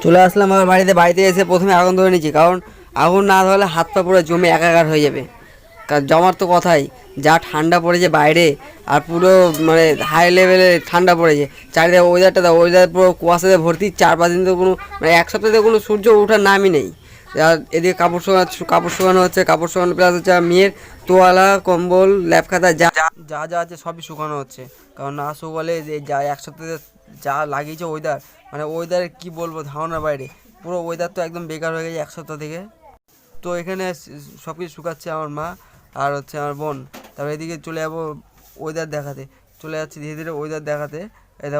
চলে আসলাম আমার বাড়িতে এসে প্রথমে আগুন ধরে নিচ্ছি, কারণ আগুন না ধরলে হাত পা পুরো জমে একাকার হয়ে যাবে। কারণ জমার তো কথাই, যা ঠান্ডা পড়েছে বাইরে, আর পুরো মানে হাই লেভেলে ঠান্ডা পড়েছে। চারিদিকে ওয়েদার পুরো কুয়াশাতে ভর্তি। 4-5 দিন তো কোনো মানে এক সপ্তাহে কোনো সূর্য ওঠার নামই নেই। আর এদিকে কাপড় শুকানো হচ্ছে, কাপড় শুকানো প্লাস হচ্ছে মেয়ের তোয়ালা কম্বল ল্যাপ খাতা যা যা যা আছে সবই শুকানো হচ্ছে। কারণ না শুকালে যে যা এক সপ্তাহে যা লাগিয়েছে ওয়েদার, মানে ওয়েদারে কী বলবো ধারণার বাইরে। পুরো ওয়েদার তো একদম বেকার হয়ে গেছে এক সপ্তাহ থেকে। তো এখানে সব কিছু শুকাচ্ছে আমার মা আর হচ্ছে আমার বোন। তারপর এদিকে চলে যাবো ওয়েদার দেখাতে, চলে যাচ্ছি ধীরে ধীরে ওয়েদার দেখাতে। এটা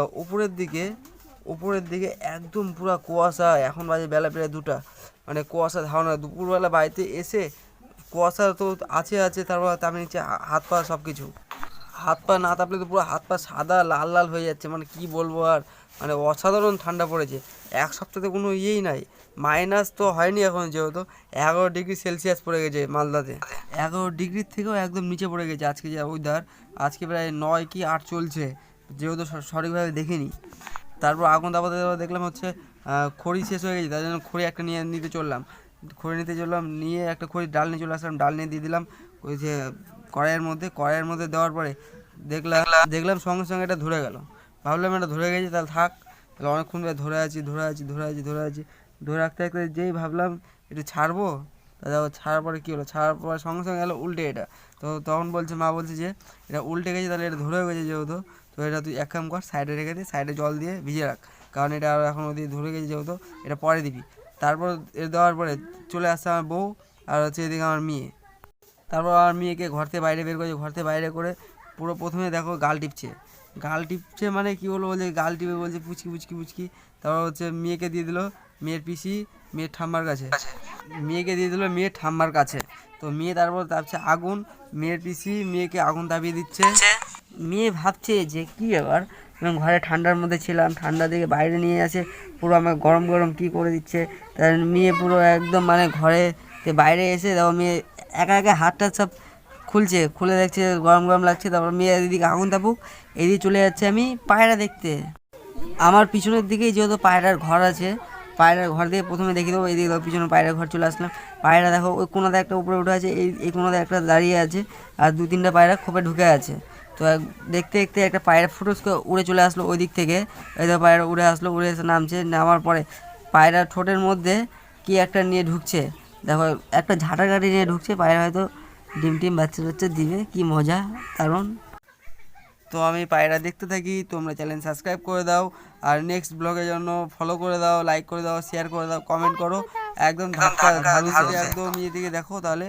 উপরের দিকে একদম পুরো কুয়াশা। এখন বাজে বেলা প্রায় 2টা, মানে কুয়াশা ধারণা। দুপুরবেলা বাড়িতে এসে কুয়াশা তো আছে, তারপর তার নিচে হাত পা সব কিছু। হাত পা না তাপলে তো পুরো হাত পা সাদা লাল লাল হয়ে যাচ্ছে, মানে কি বলবো আর। মানে অসাধারণ ঠান্ডা পড়েছে, এক সপ্তাহে কোনো ইয়েই নাই। মাইনাস তো হয়নি এখন, যেহেতু 11 ডিগ্রি সেলসিয়াস পড়ে গেছে মালদাতে। 11 ডিগ্রির থেকেও একদম নিচে পড়ে গেছে আজকে যা ওয়েদার। আজকে প্রায় 9 কি 8 চলছে, যেহেতু সঠিকভাবে দেখিনি। তারপর আগুন দাপাতে দেখলাম হচ্ছে খড়ি শেষ হয়ে গেছে, তার জন্য খড়ি একটা নিতে চললাম। নিয়ে একটা খড়ি ডাল নিয়ে চলে আসলাম, ডাল নিয়ে দিয়ে দিলাম ওই যে কড়াইয়ের মধ্যে দেওয়ার পরে দেখলাম সঙ্গে সঙ্গে এটা ধরে গেল। ভাবলাম এটা ধরে গেছে, তাহলে থাক। তাহলে অনেকক্ষণ ধরে আছি ধরে রাখতে যেই ভাবলাম একটু ছাড়বো, দাদা ছাড়ার পরে কী হলো, ছাড়ার পরে সঙ্গে সঙ্গে গেলো উল্টে এটা। তো তখন মা বলছে যে এটা উল্টে গেছে, তাহলে এটা ধরে গেছে যেহেতু, তো এটা তুই এক কাম কর, সাইডে রেখে দিই, সাইডে জল দিয়ে ভিজিয়ে রাখ, কারণ এটা আর এখন ওদিকে ধরে গেছে যেহেতু, এটা পরে দিবি। তারপর এটা দেওয়ার পরে চলে আসছে আমার বউ আর হচ্ছে এদিকে আমার মেয়ে। তারপর আমার মেয়েকে ঘর থেকে বাইরে বের করেছে, ঘর থেকে বাইরে করে পুরো প্রথমে দেখো গাল টিপছে, মানে কী বলবো, বলছে গাল টিপে বলছে পুচকি। তারপর হচ্ছে মেয়েকে দিয়ে দিল মেয়ের পিসি মেয়ের ঠাম্মার কাছে। তো মেয়ে তারপর তাপছে আগুন, মেয়ের পিসি মেয়েকে আগুন তাপিয়ে দিচ্ছে। মেয়ে ভাবছে যে কী ব্যাপার, ঘরে ঠান্ডার মধ্যে ছিলাম, ঠান্ডা থেকে বাইরে নিয়ে আসে পুরো আমার গরম গরম কী করে দিচ্ছে। তার মেয়ে পুরো একদম মানে ঘরে বাইরে এসে দেখো মেয়ে একা একা হাতটা সব খুলে দেখছে গরম গরম লাগছে। তারপর মেয়ে এদিকে আগুন তাপুক, এদিকে চলে যাচ্ছে আমি পায়রা দেখতে। আমার পিছনের দিকেই যেহেতু পায়রার ঘর আছে, পায়রার ঘর দিয়ে প্রথমে দেখে দেবো। এদিকে পিছনে পায়রার ঘর চলে আসলাম। পায়রা দেখো ওই কোনাতে একটা উপরে উঠে আছে, এই কোনাতে একটা দাঁড়িয়ে আছে, আর 2-3টা পায়রা খোপে ঢুকে আছে। তো দেখতে দেখতে একটা পায়রা ফুটুস করে উড়ে চলে আসলো ওই দিক থেকে। এই তো পায়রা উড়ে এসে নামার পরে পায়রার ঠোঁটের মধ্যে কি একটা নিয়ে ঢুকছে। দেখো একটা ঝাঁটা কাঠি নিয়ে ঢুকছে, পায়রা হয়তো ডিম বাচ্চা দিবে, কি মজা দারুণ। তো আমি পায়রা দেখতে থাকি, তোমরা চ্যানেল সাবস্ক্রাইব করে দাও, আর নেক্সট ব্লগের জন্য ফলো করে দাও, লাইক করে দাও, শেয়ার করে দাও, কমেন্ট করো। একদম একদম ইয়ে দিকে দেখো তাহলে